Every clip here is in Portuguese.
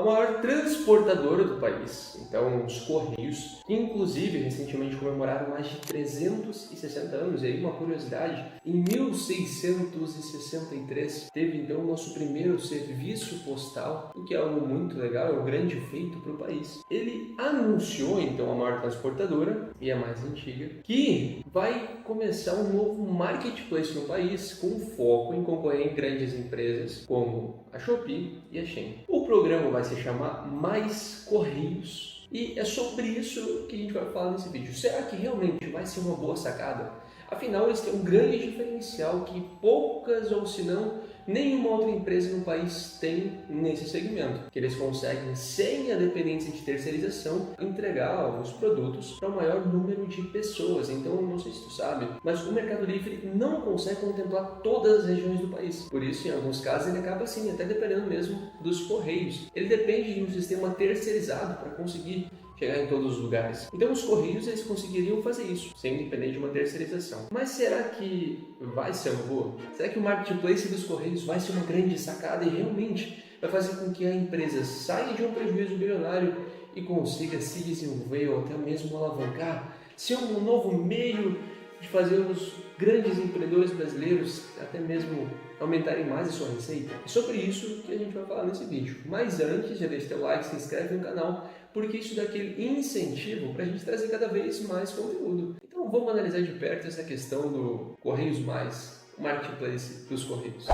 a maior transportadora do país. Então, os Correios, inclusive, recentemente comemoraram mais de 360 anos. E aí, uma curiosidade, em 1663 teve então o nosso primeiro serviço postal, o que é algo muito legal, é um grande feito para o país. Ele anunciou então a maior transportadora, e a mais antiga, que vai começar um novo marketplace no país com foco em concorrer em grandes empresas como a Shopee e a Shein. O programa vai se chamar Mais Correios e é sobre isso que a gente vai falar nesse vídeo. Será que realmente vai ser uma boa sacada? Afinal, eles têm um grande diferencial que poucas ou se não nenhuma outra empresa no país tem nesse segmento, que eles conseguem, sem a dependência de terceirização, entregar os produtos para o maior número de pessoas. Então, não sei se tu sabe, mas o Mercado Livre não consegue contemplar todas as regiões do país. Por isso, em alguns casos, ele acaba assim, até dependendo mesmo dos Correios. Ele depende de um sistema terceirizado para conseguir chegar em todos os lugares. Então os Correios eles conseguiriam fazer isso, sem depender de uma terceirização. Mas será que vai ser uma boa? Será que o marketplace dos Correios vai ser uma grande sacada e realmente vai fazer com que a empresa saia de um prejuízo bilionário e consiga se desenvolver ou até mesmo alavancar, ser um novo meio de fazer os grandes empreendedores brasileiros até mesmo aumentarem mais a sua receita? É sobre isso que a gente vai falar nesse vídeo. Mas antes, já deixa teu like, se inscreve no canal, porque isso dá aquele incentivo para a gente trazer cada vez mais conteúdo. Então vamos analisar de perto essa questão do Correios Mais, o marketplace dos Correios.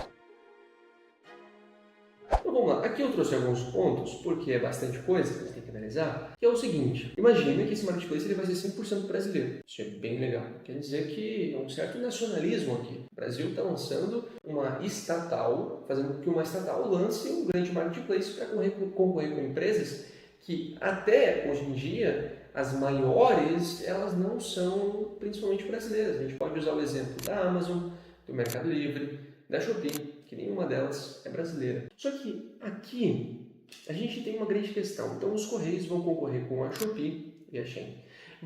Então vamos lá, aqui eu trouxe alguns pontos, porque é bastante coisa que a gente tem que analisar, que é o seguinte: imagina que esse marketplace ele vai ser 100% brasileiro. Isso é bem legal. Quer dizer que é um certo nacionalismo aqui. O Brasil está lançando uma estatal, fazendo com que uma estatal lance um grande marketplace para concorrer com empresas que até hoje em dia as maiores elas não são principalmente brasileiras. A gente pode usar o exemplo da Amazon, do Mercado Livre, da Shopee, que nenhuma delas é brasileira. Só que aqui a gente tem uma grande questão. Então os Correios vão concorrer com a Shopee e a Shein.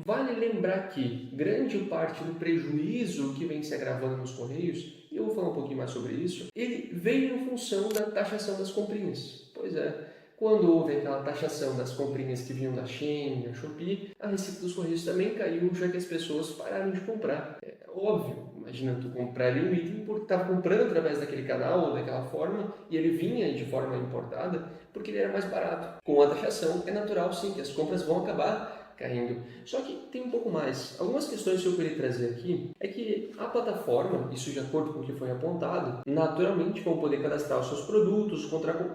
Vale lembrar que grande parte do prejuízo que vem se agravando nos Correios, e eu vou falar um pouquinho mais sobre isso, ele veio em função da taxação das comprinhas. Pois é. Quando houve aquela taxação das comprinhas que vinham da Shein, da Shopee, a receita dos Correios também caiu, já que as pessoas pararam de comprar. É óbvio, imagina tu comprar ali um item porque estava comprando através daquele canal ou daquela forma e ele vinha de forma importada porque ele era mais barato. Com a taxação é natural sim que as compras vão acabar caindo. Só que tem um pouco mais. Algumas questões que eu queria trazer aqui é que a plataforma, isso de acordo com o que foi apontado, naturalmente vão poder cadastrar os seus produtos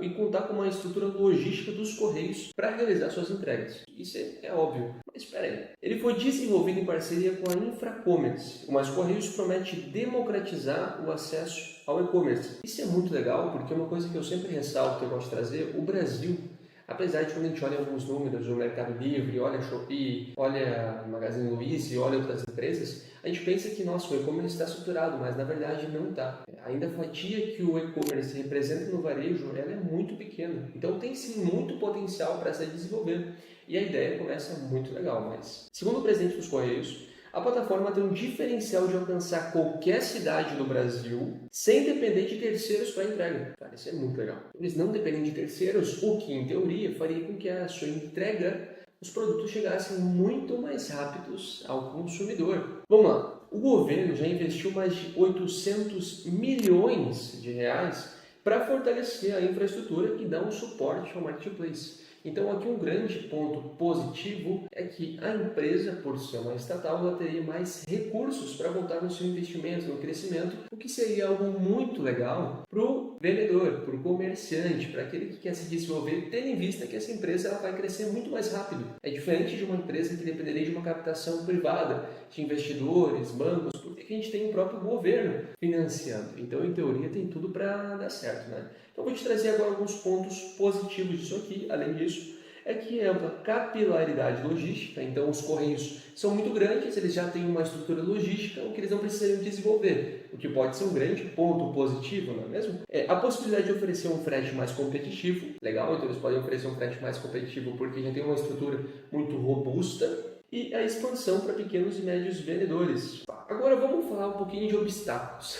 e contar com uma estrutura logística dos Correios para realizar suas entregas. Isso é óbvio. Mas espera aí. Ele foi desenvolvido em parceria com a Infracommerce, mas o Correios promete democratizar o acesso ao e-commerce. Isso é muito legal porque é uma coisa que eu sempre ressalto, que eu gosto de trazer: o Brasil, apesar de quando a gente olha alguns números, o Mercado Livre, olha a Shopee, olha a Magazine Luiza e olha outras empresas, a gente pensa que, nossa, o e-commerce está saturado, mas na verdade não está. Ainda a fatia que o e-commerce representa no varejo, ela é muito pequena. Então tem sim muito potencial para se desenvolver. E a ideia começa muito legal, mas segundo o presidente dos Correios, a plataforma tem um diferencial de alcançar qualquer cidade do Brasil sem depender de terceiros para entrega. Cara, isso é muito legal. Eles não dependem de terceiros, o que, em teoria, faria com que a sua entrega, os produtos chegassem muito mais rápidos ao consumidor. Vamos lá. O governo já investiu mais de 800 milhões de reais para fortalecer a infraestrutura e dar um suporte ao marketplace. Então aqui um grande ponto positivo é que a empresa, por ser uma estatal, ela teria mais recursos para voltar no seu investimento, no crescimento, o que seria algo muito legal para o vendedor, para o comerciante, para aquele que quer se desenvolver, tendo em vista que essa empresa ela vai crescer muito mais rápido. É diferente de uma empresa que dependeria de uma captação privada, de investidores, bancos, porque a gente tem o próprio governo financiando. Então, em teoria, tem tudo para dar certo, né? Então, vou te trazer agora alguns pontos positivos disso aqui. Além disso, é que é uma capilaridade logística. Então, os Correios são muito grandes, eles já têm uma estrutura logística, o que eles não precisariam desenvolver, o que pode ser um grande ponto positivo, não é mesmo? A possibilidade de oferecer um frete mais competitivo, legal, então eles podem oferecer um frete mais competitivo porque já tem uma estrutura muito robusta, e a expansão para pequenos e médios vendedores. Agora vamos falar um pouquinho de obstáculos.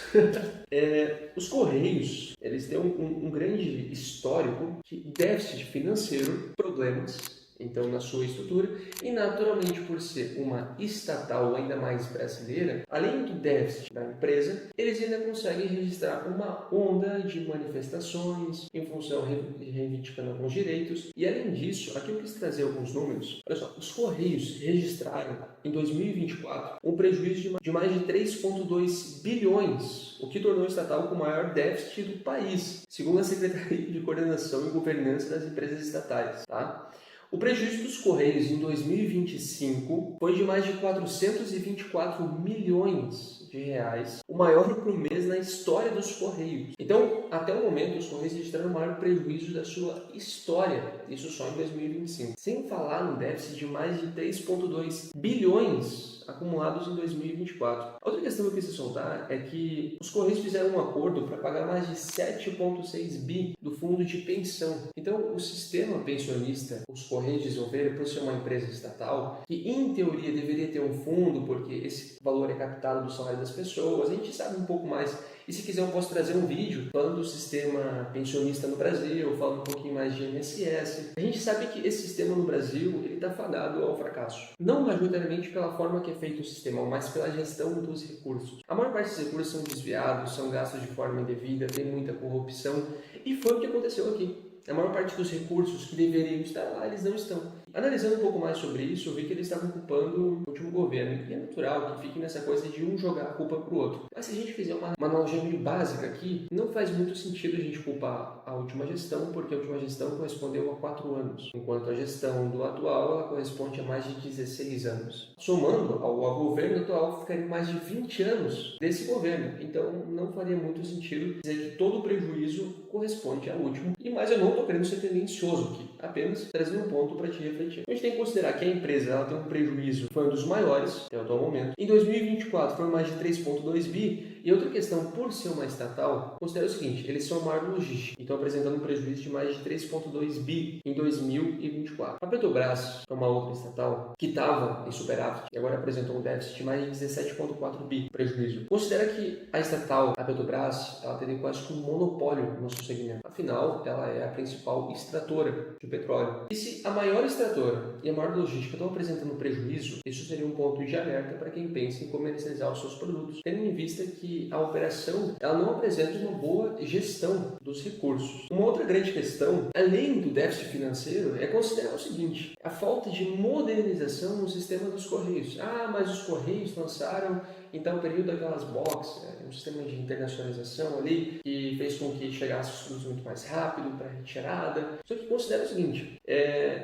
Os Correios, eles têm um grande histórico de déficit financeiro, problemas, então, na sua estrutura, e naturalmente por ser uma estatal ainda mais brasileira, além do déficit da empresa, eles ainda conseguem registrar uma onda de manifestações em função reivindicando alguns direitos. E além disso, aqui eu quis trazer alguns números. Olha só, os Correios registraram em 2024 um prejuízo de mais de 3,2 bilhões, o que tornou a estatal com o maior déficit do país, segundo a Secretaria de Coordenação e Governança das Empresas Estatais, tá? O prejuízo dos Correios em 2025 foi de mais de 424 milhões de reais, o maior por mês na história dos Correios. Então, até o momento, os Correios registraram o maior prejuízo da sua história, isso só em 2025. Sem falar no déficit de mais de 3,2 bilhões acumulados em 2024. A outra questão que eu quis ressaltar é que os Correios fizeram um acordo para pagar mais de 7,6 bi do fundo de pensão. Então, o sistema pensionista, os Correios desenvolveram, por ser uma empresa estatal, que em teoria deveria ter um fundo, porque esse valor é captado do salário das pessoas, a gente sabe um pouco mais. E se quiser eu posso trazer um vídeo falando do sistema pensionista no Brasil, falando um pouquinho mais de INSS. A gente sabe que esse sistema no Brasil está fadado ao fracasso. Não majoritariamente pela forma que é feito o sistema, mas pela gestão dos recursos. A maior parte dos recursos são desviados, são gastos de forma indevida, tem muita corrupção. E foi o que aconteceu aqui. A maior parte dos recursos que deveriam estar lá, eles não estão. Analisando um pouco mais sobre isso, eu vi que eles estavam culpando o último governo. E é natural que fique nessa coisa de um jogar a culpa para o outro. Mas se a gente fizer uma analogia meio básica aqui, não faz muito sentido a gente culpar a última gestão, porque a última gestão correspondeu a 4 anos, enquanto a gestão do atual ela corresponde a mais de 16 anos. Somando ao governo atual, ficaria mais de 20 anos desse governo. Então, não faria muito sentido dizer que todo o prejuízo corresponde ao último. E mais eu não estou querendo ser tendencioso aqui, apenas trazendo um ponto para te refletir. A gente tem que considerar que a empresa ela tem um prejuízo, foi um dos maiores até o atual momento. Em 2024 foi mais de 3,2 bi. E outra questão, por ser uma estatal, considera o seguinte, eles são a maior logística, então apresentando um prejuízo de mais de 3,2 bi em 2024. A Petrobras, que é uma outra estatal, que estava em superávit e agora apresentou um déficit de mais de 17,4 bi prejuízo. Considera que a estatal, a Petrobras, ela teria quase que um monopólio no nosso segmento. Afinal, ela é a principal extratora de petróleo. E se a maior extratora e a maior logística estão apresentando prejuízo, isso seria um ponto de alerta para quem pensa em comercializar os seus produtos, tendo em vista que a operação ela não apresenta uma boa gestão dos recursos. Uma outra grande questão, além do déficit financeiro, é considerar o seguinte, a falta de modernização no sistema dos Correios. Mas os Correios lançaram então o período daquelas boxes, um sistema de internacionalização ali, que fez com que chegasse os produtos muito mais rápido para retirada. Só que considera o seguinte,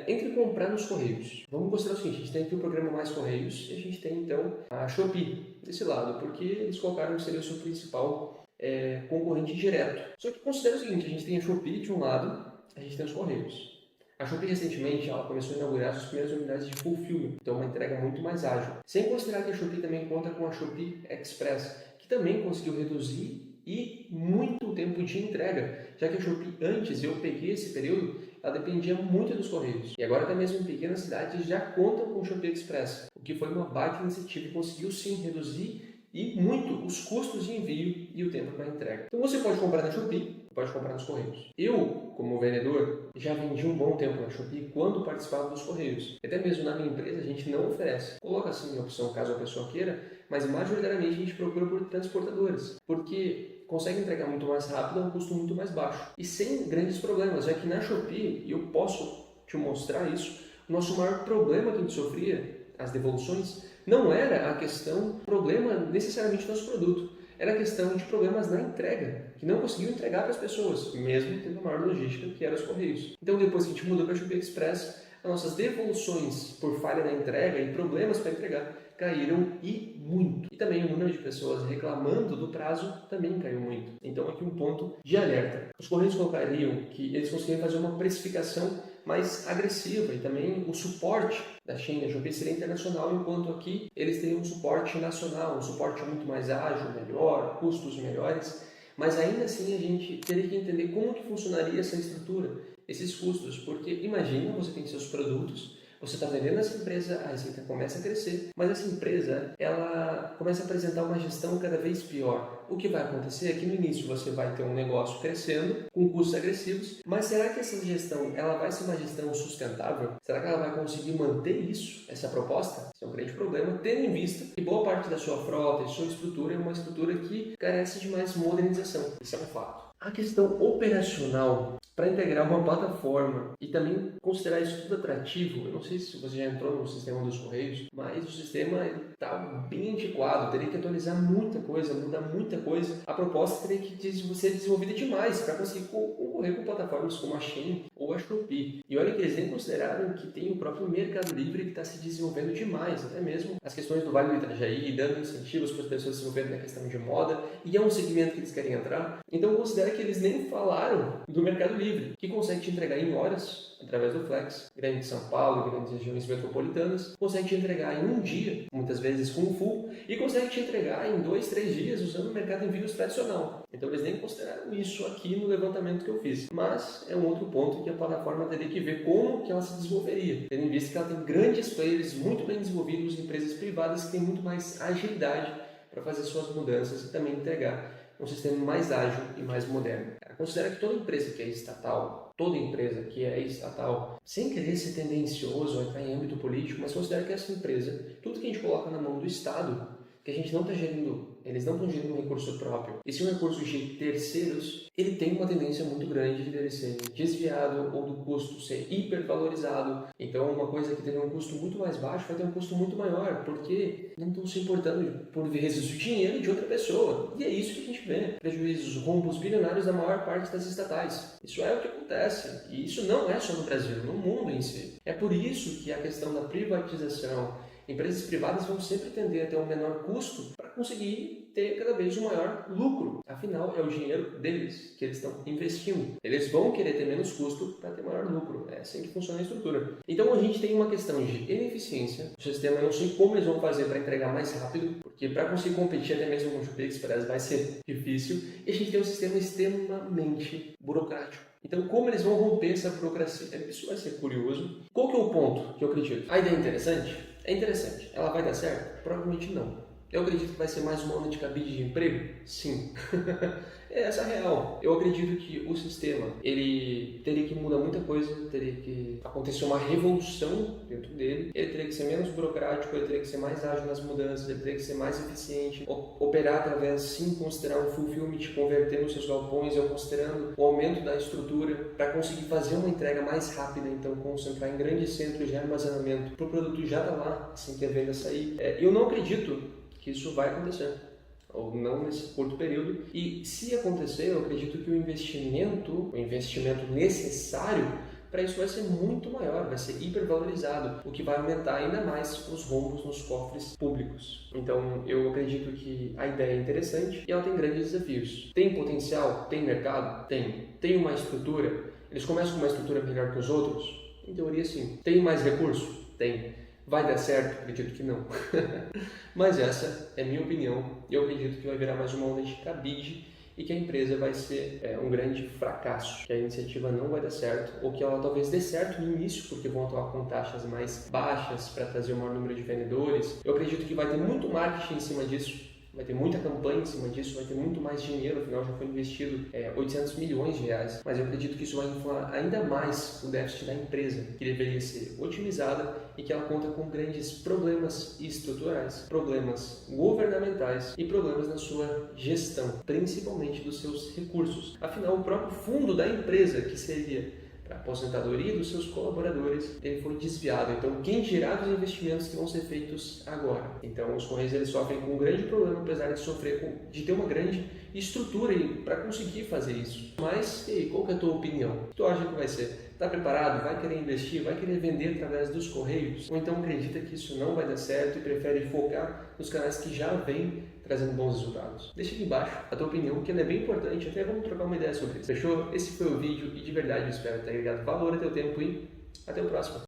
entre comprar nos Correios, vamos considerar o seguinte, a gente tem aqui o programa Mais Correios e a gente tem então a Shopee desse lado, porque eles colocaram que seria o seu principal concorrente direto. Só que considera o seguinte, a gente tem a Shopee de um lado, a gente tem os Correios. A Shopee recentemente ela começou a inaugurar suas primeiras unidades de fulfillment, então uma entrega muito mais ágil. Sem considerar que a Shopee também conta com a Shopee Express, que também conseguiu reduzir e muito o tempo de entrega, já que a Shopee antes, eu peguei esse período, ela dependia muito dos Correios. E agora até mesmo em pequenas cidades já contam com o Shopee Express, o que foi uma baita iniciativa e conseguiu sim reduzir e muito os custos de envio e o tempo para entrega. Então você pode comprar na Shopee, pode comprar nos Correios. Eu, como vendedor, já vendi um bom tempo na Shopee quando participava dos Correios. Até mesmo na minha empresa a gente não oferece. Coloca assim a opção caso a pessoa queira, mas majoritariamente a gente procura por transportadores, porque consegue entregar muito mais rápido a um custo muito mais baixo. E sem grandes problemas, já que na Shopee, e eu posso te mostrar isso, o nosso maior problema que a gente sofria, as devoluções, não era a questão, problema necessariamente do nosso produto, era a questão de problemas na entrega, que não conseguiam entregar para as pessoas, mesmo tendo a maior logística que era os Correios. Então depois que a gente mudou para a Shopee Express, as nossas devoluções por falha na entrega e problemas para entregar caíram e muito. E também o número de pessoas reclamando do prazo também caiu muito. Então aqui um ponto de alerta. Os Correios colocariam que eles conseguiam fazer uma precificação mais agressiva e também o suporte da China, a Shopee seria internacional, enquanto aqui eles teriam um suporte nacional, um suporte muito mais ágil, melhor, custos melhores, mas ainda assim a gente teria que entender como que funcionaria essa estrutura, esses custos, porque imagina, você tem seus produtos, Você está vendendo essa empresa, a receita começa a crescer, mas essa empresa, ela começa a apresentar uma gestão cada vez pior. O que vai acontecer é que no início você vai ter um negócio crescendo, com custos agressivos, mas será que essa gestão, ela vai ser uma gestão sustentável? Será que ela vai conseguir manter isso, essa proposta? Esse é um grande problema, tendo em vista que boa parte da sua frota e sua estrutura é uma estrutura que carece de mais modernização. Isso é um fato. A questão operacional, para integrar uma plataforma e também considerar isso tudo atrativo, eu não sei se você já entrou no sistema dos Correios, mas o sistema está bem antiquado, teria que atualizar muita coisa, mudar muita coisa. A proposta teria que ser desenvolvida demais para conseguir concorrer com plataformas como a Shein ou a Shopee. E olha que eles nem consideraram que tem o próprio Mercado Livre que está se desenvolvendo demais, até mesmo as questões do Vale do Itajaí, dando incentivos para as pessoas se desenvolverem na questão de moda, e é um segmento que eles querem entrar. Então considera que eles nem falaram do Mercado Livre, que consegue te entregar em horas, através do Flex, grande São Paulo, grandes regiões metropolitanas, consegue te entregar em um dia, muitas vezes com o full, e consegue te entregar em 2, 3 dias usando o mercado envios tradicional. Então eles nem consideraram isso aqui no levantamento que eu fiz. Mas é um outro ponto que a plataforma teria que ver como que ela se desenvolveria, tendo em vista que ela tem grandes players muito bem desenvolvidos, empresas privadas que têm muito mais agilidade para fazer suas mudanças e também entregar um sistema mais ágil e mais moderno. Considera que toda empresa que é estatal, sem querer ser tendencioso ou entrar em âmbito político, mas considera que essa empresa, tudo que a gente coloca na mão do Estado, que a gente não está gerindo, eles não estão gerindo um recurso próprio, e sim um recurso de terceiros, ele tem uma tendência muito grande de ele ser desviado ou do custo ser hipervalorizado. Então uma coisa que teve um custo muito mais baixo vai ter um custo muito maior, porque não estão se importando por vezes o dinheiro de outra pessoa. E é isso que a gente vê, prejuízos, rombos bilionários da maior parte das estatais. Isso é o que acontece, e isso não é só no Brasil, no mundo em si. É por isso que a questão da privatização, empresas privadas vão sempre tender a ter um menor custo para conseguir ter cada vez um maior lucro. Afinal, é o dinheiro deles que eles estão investindo. Eles vão querer ter menos custo para ter maior lucro. É assim que funciona a estrutura. Então a gente tem uma questão de ineficiência. O sistema, eu não sei como eles vão fazer para entregar mais rápido, porque para conseguir competir até mesmo com o Shopee Express vai ser difícil. E a gente tem um sistema extremamente burocrático. Então, como eles vão romper essa burocracia? Isso vai ser curioso. Qual que é o ponto que eu acredito? A ideia é interessante? É interessante. Ela vai dar certo? Provavelmente não. Eu acredito que vai ser mais uma onda de cabide de emprego? Sim. É essa a real. Eu acredito que o sistema, ele teria que mudar muita coisa, teria que acontecer uma revolução dentro dele, ele teria que ser menos burocrático, ele teria que ser mais ágil nas mudanças, ele teria que ser mais eficiente, operar através, sim, considerar um fulfillment, converter nos seus galpões, ou considerando o aumento da estrutura, para conseguir fazer uma entrega mais rápida, então concentrar em grandes centros de armazenamento, para o produto já estar lá, assim que a venda sair. Eu não acredito que isso vai acontecer, ou não nesse curto período, e se acontecer, eu acredito que o investimento necessário para isso vai ser muito maior, vai ser hipervalorizado, o que vai aumentar ainda mais os rombos nos cofres públicos. Então eu acredito que a ideia é interessante e ela tem grandes desafios. Tem potencial? Tem mercado? Tem. Tem uma estrutura? Eles começam com uma estrutura melhor que os outros? Em teoria sim. Tem mais recurso? Tem. Vai dar certo? Acredito que não. Mas essa é minha opinião e eu acredito que vai virar mais uma onda de cabide e que a empresa vai ser um grande fracasso, que a iniciativa não vai dar certo, ou que ela talvez dê certo no início, porque vão atuar com taxas mais baixas para trazer o maior número de vendedores. Eu acredito que vai ter muito marketing em cima disso, vai ter muita campanha em cima disso, vai ter muito mais dinheiro, afinal já foi investido 800 milhões de reais, mas eu acredito que isso vai inflar ainda mais o déficit da empresa, que deveria ser otimizada e que ela conta com grandes problemas estruturais, problemas governamentais e problemas na sua gestão, principalmente dos seus recursos. Afinal, o próprio fundo da empresa, que seria para a aposentadoria dos seus colaboradores, ele foi desviado. Então, quem dirá dos investimentos que vão ser feitos agora? Então, os Correios eles sofrem com um grande problema, apesar de ter uma grande estrutura para conseguir fazer isso. Mas, e aí, qual que é a tua opinião? O que tu acha que vai ser? Está preparado? Vai querer investir? Vai querer vender através dos Correios? Ou então acredita que isso não vai dar certo e prefere focar nos canais que já vêm trazendo bons resultados? Deixa aqui embaixo a tua opinião, que ela é bem importante, até vamos trocar uma ideia sobre isso. Fechou? Esse foi o vídeo e de verdade eu espero ter agregado valor a teu tempo e até o próximo.